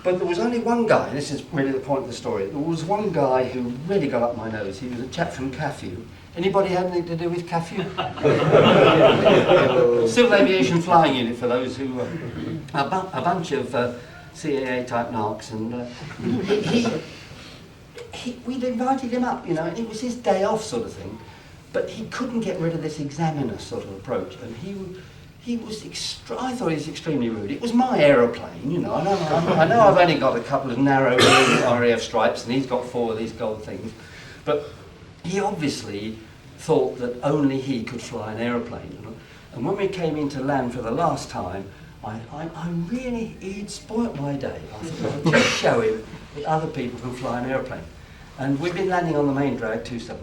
But there was only one guy, and this is really the point of the story, there was one guy who really got up my nose. He was a chap from CAFU. Anybody have anything to do with CAFU? Civil Aviation Flying Unit, for those who a bunch of CAA type narcs, and we'd invited him up, you know, and it was his day off sort of thing, but he couldn't get rid of this examiner sort of approach, and he was I thought he was extremely rude. It was my aeroplane, you know. I know I've only got a couple of narrow RAF stripes, and he's got 4 of these gold things, but he obviously thought that only he could fly an aeroplane. You know? And when we came into land for the last time, he'd spoilt my day. I thought I'd just show him that other people can fly an aeroplane. And we've been landing on the main drag 27,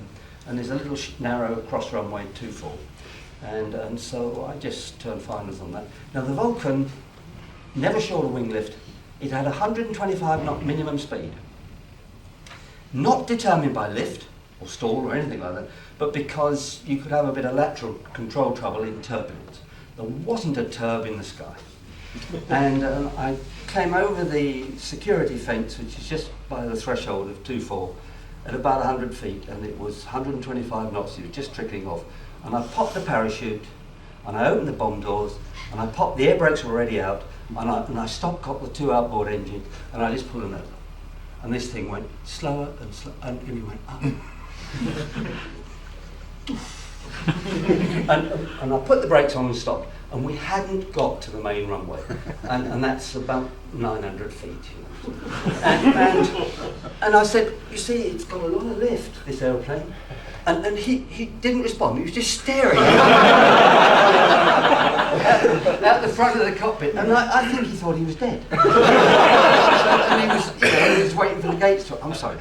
and there's a little narrow cross runway 24. And so I just turned finals on that. Now the Vulcan never showed a wing lift. It had 125 knot minimum speed. Not determined by lift or stall or anything like that, but because you could have a bit of lateral control trouble in turbulence. There wasn't a turb in the sky. And I came over the security fence, which is just by the threshold of 24, at about 100 feet, and it was 125 knots, it was just trickling off. And I popped the parachute, and I opened the bomb doors, and I popped, the air brakes were already out, and I stopped, got the 2 outboard engines, and I just pulled them out. And this thing went slower and slower, and it went up. and I put the brakes on and stopped, and we hadn't got to the main runway, and that's about 900 feet. You know. And I said, you see, it's got a lot of lift, this aeroplane. And he didn't respond, he was just staring at the front of the cockpit, and I think he thought he was dead. And he was waiting for the gates to... I'm sorry.